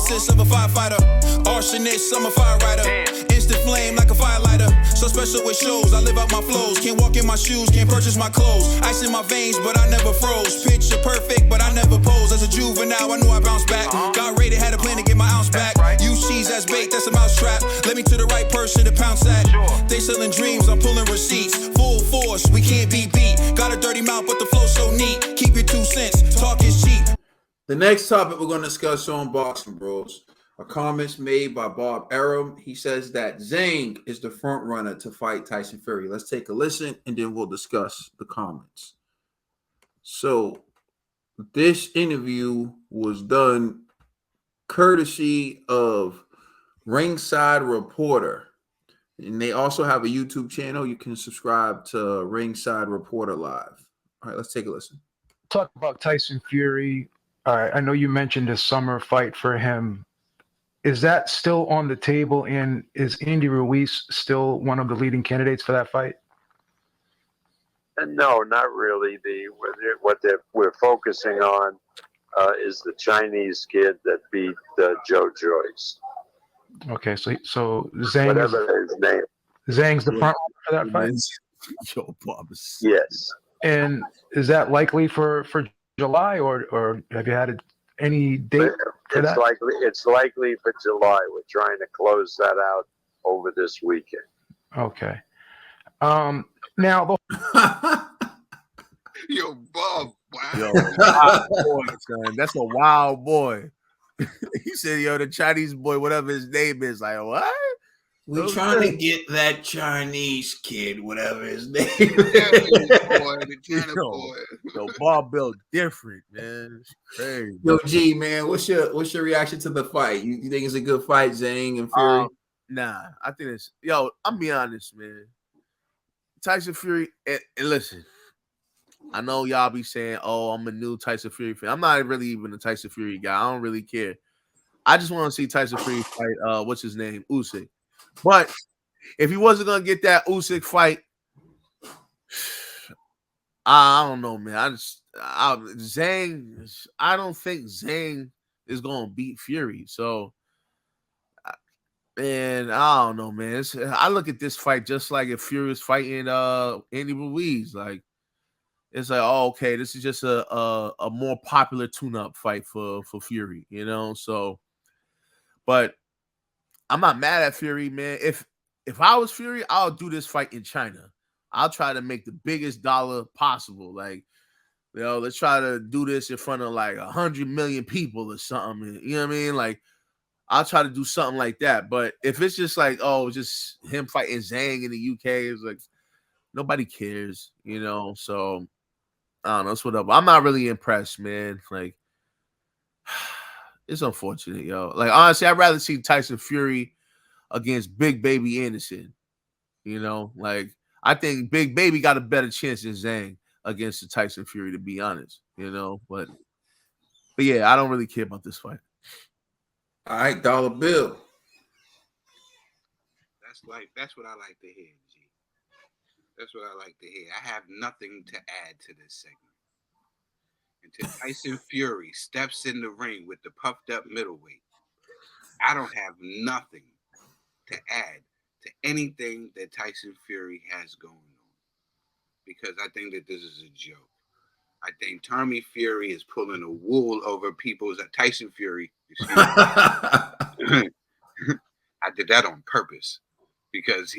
nemesis of a firefighter. Arsonist, I'm a fire rider. Instant flame like a firelighter. So special with shows, I live out my flows. Can't walk in my shoes, can't purchase my clothes. Ice in my veins, but I never froze. Picture perfect, but I never pose. As a juvenile, I knew I bounced back. Got rated, had a plan to get my ounce back. Use cheese as bait, that's a mousetrap. Let me to the right person to pounce at. They selling dreams, I'm pulling receipts. Full force, we can't be beat. Got a dirty mouth, but the flow so neat. Keep your 2 cents, talk is cheap. The next topic we're going to discuss on Boxing Bros are comments made by Bob Arum. He says that Zhang is the front runner to fight Tyson Fury. Let's take a listen and then we'll discuss the comments. So this interview was done courtesy of Ringside Reporter. And they also have a YouTube channel. You can subscribe to Ringside Reporter Live. All right, let's take a listen. Talk about Tyson Fury. All right, I know you mentioned a summer fight for him. Is that still on the table? And is Andy Ruiz still one of the leading candidates for that fight? No, not really. We're focusing on is the Chinese kid that beat Joe Joyce. Okay, so Zhang, whatever his name. Zhang's the front runner for that fight? Yes. And is that likely for July, or have you had any date for that? It's likely for July. We're trying to close that out over this weekend. Okay. Now, Yo, Bob, wow. Yo, wild boy, son. That's a wild boy. He said, yo, the Chinese boy, whatever his name is, like, what? We're trying to get that Chinese kid, whatever his name is. The China boy. Yo, Bob built different, man. It's crazy. Yo, G, man, what's your reaction to the fight? You think it's a good fight, Zhang and Fury? Nah, I think it's, yo, I'm be honest, man. Tyson Fury, and listen, I know y'all be saying, oh, I'm a new Tyson Fury fan. I'm not really even a Tyson Fury guy. I don't really care. I just want to see Tyson Fury fight, what's his name? Usyk. But if he wasn't going to get that Usyk fight, I don't know, man. Zhang, I don't think Zhang is going to beat Fury. So, man, I don't know, man. I look at this fight just like if Fury was fighting Andy Ruiz. Like, it's like, oh, okay, this is just a more popular tune-up fight for Fury, you know? So, but I'm not mad at Fury, man. If I was Fury, I'll do this fight in China. I'll try to make the biggest dollar possible. Like, you know, let's try to do this in front of like 100 million people or something. You know what I mean? Like, I'll try to do something like that. But if it's just like, oh, just him fighting Zhang in the UK, it's like nobody cares, you know? So I don't know. It's whatever. I'm not really impressed, man. Like, it's unfortunate, yo. Like, honestly, I'd rather see Tyson Fury against Big Baby Anderson. You know, like, I think Big Baby got a better chance than Zhang against the Tyson Fury, to be honest. You know, but yeah, I don't really care about this fight. All right, Dollar Bill. That's what I like to hear, G. That's what I like to hear. I have nothing to add to this segment. Until Tyson Fury steps in the ring with the puffed up middleweight, I don't have nothing to add to anything that Tyson Fury has going on, because I think that this is a joke. I think Tommy Fury is pulling a wool over people's Tyson Fury. I did that on purpose because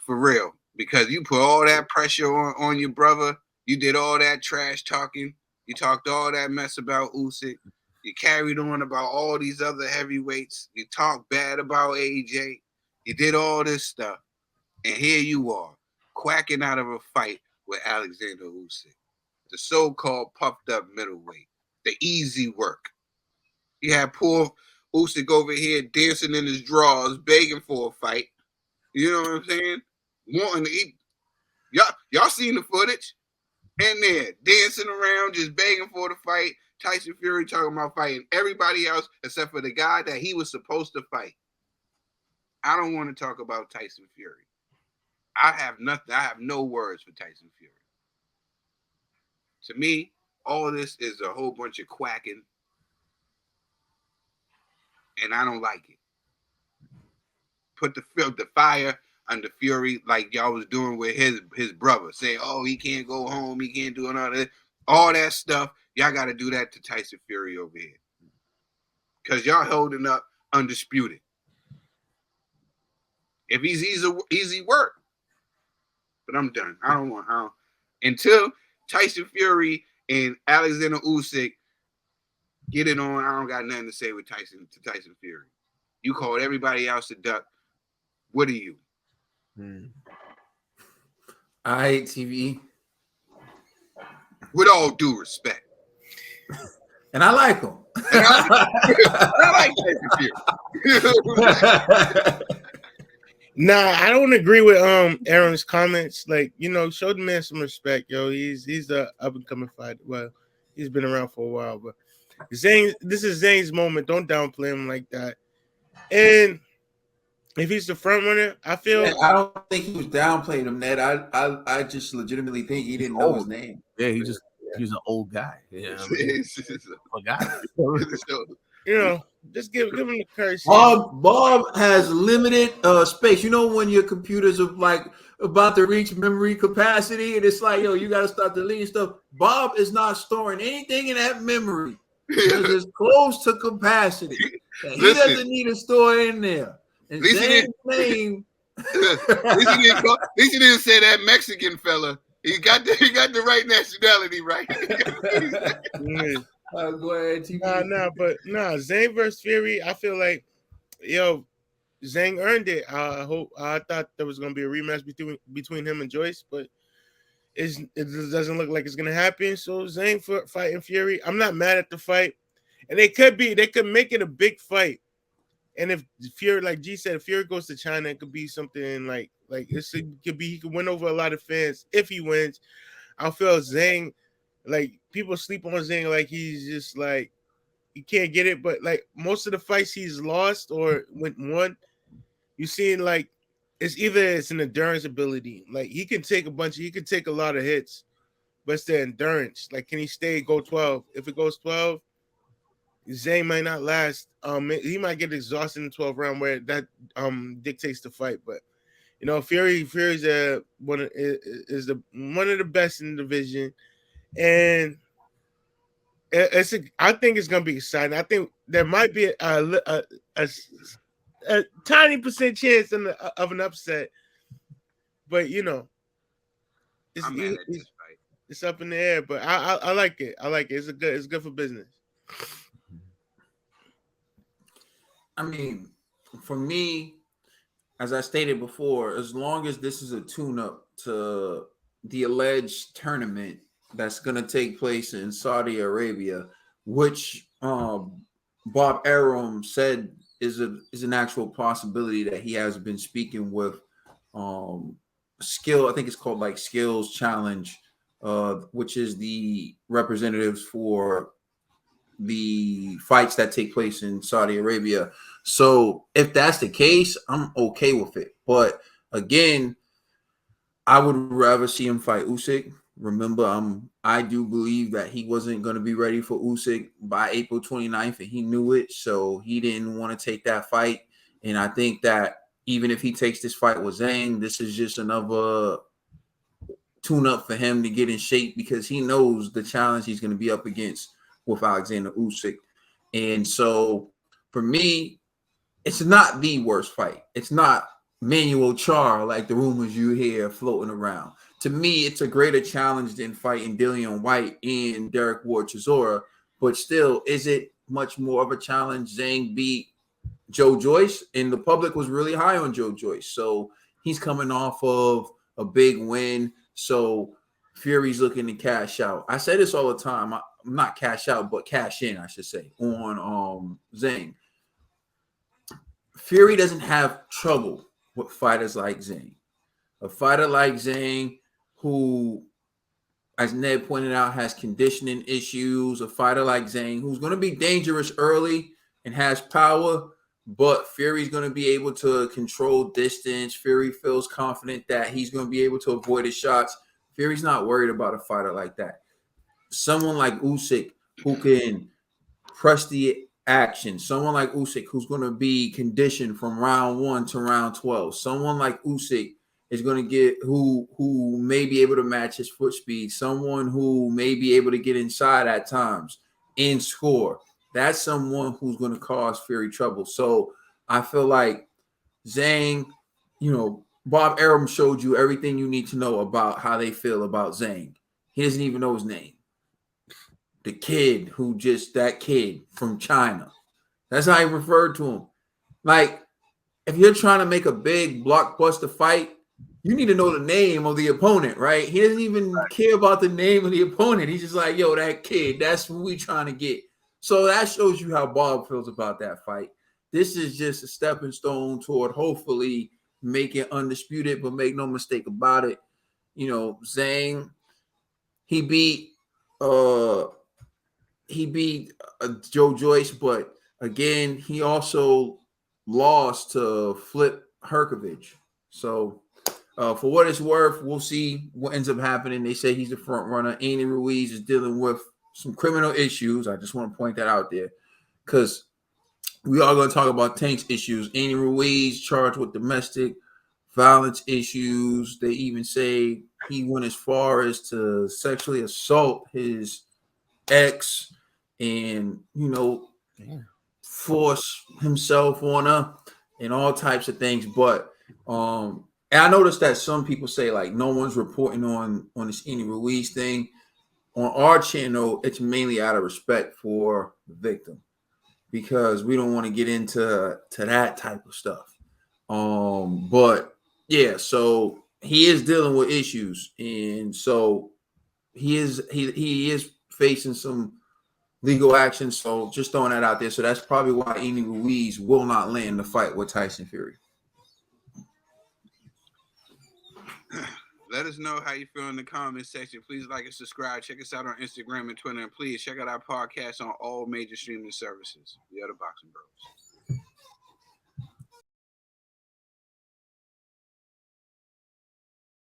for real, because you put all that pressure on your brother. You did all that trash talking. You talked all that mess about Usyk. You carried on about all these other heavyweights. You talked bad about AJ. You did all this stuff. And here you are, quacking out of a fight with Alexander Usyk, the so-called puffed up middleweight, the easy work. You had poor Usyk over here dancing in his drawers, begging for a fight. You know what I'm saying? Wanting to eat. Y'all seen the footage? In there, dancing around, just begging for the fight. Tyson Fury talking about fighting everybody else except for the guy that he was supposed to fight. I don't want to talk about Tyson Fury. I have nothing. I have no words for Tyson Fury. To me, all of this is a whole bunch of quacking. and I don't like it. Put the fire under Fury like y'all was doing with his brother. Say, oh, he can't go home, he can't do all that stuff. Y'all got to do that to Tyson Fury over here. Because y'all holding up undisputed. If he's easy work. But I'm done. I don't until Tyson Fury and Alexander Usyk get it on, I don't got nothing to say with Tyson Fury. You called everybody else a duck. What are you? I TV. With all due respect. And I like him. I like Tyson Fury. Nah, I don't agree with Aaron's comments. Like, show the man some respect, yo. He's the up and coming fighter. Well, he's been around for a while, but Zhang, this is Zhang's moment. Don't downplay him like that. And if he's the front runner, I feel I don't think he was downplaying him, Ned. I just legitimately think he didn't know his name. Yeah, he's an old guy. Yeah, forgot. Just give him the curse. Bob has limited space. You know when your computers are like about to reach memory capacity, and it's like, yo, you got to start deleting stuff. Bob is not storing anything in that memory because it's close to capacity. He doesn't need to store in there. And Zane's name. At least he didn't say that Mexican fella. He got the right nationality, right? Go ahead, TV. Zhang versus Fury. I feel like, Zhang earned it. I thought there was gonna be a rematch between him and Joyce, but it doesn't look like it's gonna happen. So Zhang fighting Fury. I'm not mad at the fight, and they could make it a big fight. And if Fury, like G said, if Fury goes to China, it could be something like this. He could win over a lot of fans if he wins. I feel Zhang, like people sleep on Zhang, like he's just like he can't get it. But like most of the fights he's lost or won, you see like it's an endurance ability. Like he can take a lot of hits, but it's the endurance. Like can he go 12? If it goes 12. Zhang might not last. He might get exhausted in the 12th round where that dictates the fight. But Fury's one of the best in the division, and I think it's gonna be exciting. I think there might be a tiny % chance of an upset, but it's up in the air. But I like it. I like it. It's good for business. I mean, for me, as I stated before, as long as this is a tune-up to the alleged tournament that's going to take place in Saudi Arabia, which Bob Arum said is an actual possibility that he has been speaking with Skill. I think it's called like Skills Challenge, which is the representatives for the fights that take place in Saudi Arabia. So if that's the case, I'm okay with it. But again, I would rather see him fight Usyk. Remember, I do believe that he wasn't going to be ready for Usyk by April 29th, and he knew it. So he didn't want to take that fight. And I think that even if he takes this fight with Zhang, this is just another tune-up for him to get in shape because he knows the challenge he's going to be up against with Alexander Usyk. And so for me, it's not the worst fight. It's not Manuel Char like the rumors you hear floating around. To me, it's a greater challenge than fighting Dillian White and Derek Ward Chisora. But still, is it much more of a challenge? Zhang beat Joe Joyce, and the public was really high on Joe Joyce. So he's coming off of a big win. So Fury's looking to cash out. I say this all the time. Not cash out, but cash in, I should say, on Zhang. Fury doesn't have trouble with fighters like Zhang. A fighter like Zhang who, as Ned pointed out, has conditioning issues. A fighter like Zhang who's going to be dangerous early and has power, but Fury's going to be able to control distance. Fury feels confident that he's going to be able to avoid his shots. Fury's not worried about a fighter like that. Someone like Usyk who can press the action. Someone like Usyk, who's going to be conditioned from round 1 to round 12. Someone like Usyk is going to get who may be able to match his foot speed. Someone who may be able to get inside at times and score. That's someone who's going to cause Fury trouble. So I feel like Zhang, Bob Arum showed you everything you need to know about how they feel about Zhang. He doesn't even know his name. The kid that kid from China. That's how he referred to him. Like, if you're trying to make a big blockbuster fight, you need to know the name of the opponent, right? He doesn't even care about the name of the opponent. He's just like, yo, that kid, that's who we trying to get. So that shows you how Bob feels about that fight. This is just a stepping stone toward hopefully making undisputed, but make no mistake about it. Zhang, he beat Joe Joyce, but again, he also lost to Flip Herkovich. So for what it's worth, we'll see what ends up happening. They say he's the front runner. Andy Ruiz is dealing with some criminal issues. I just want to point that out there because we are going to talk about Tank's issues. Andy Ruiz charged with domestic violence issues. They even say he went as far as to sexually assault his ex and, force himself on her and all types of things. But and I noticed that some people say like no one's reporting on this Andy Ruiz thing. On our channel, it's mainly out of respect for the victim because we don't want to get into that type of stuff. But yeah, so he is dealing with issues, and so he is facing some legal action. So just throwing that out there. So that's probably why Andy Ruiz will not land the fight with Tyson Fury. Let us know how you feel in the comment section. Please like and subscribe. Check us out on Instagram and Twitter. And please check out our podcast on all major streaming services. We are the Boxing Bros.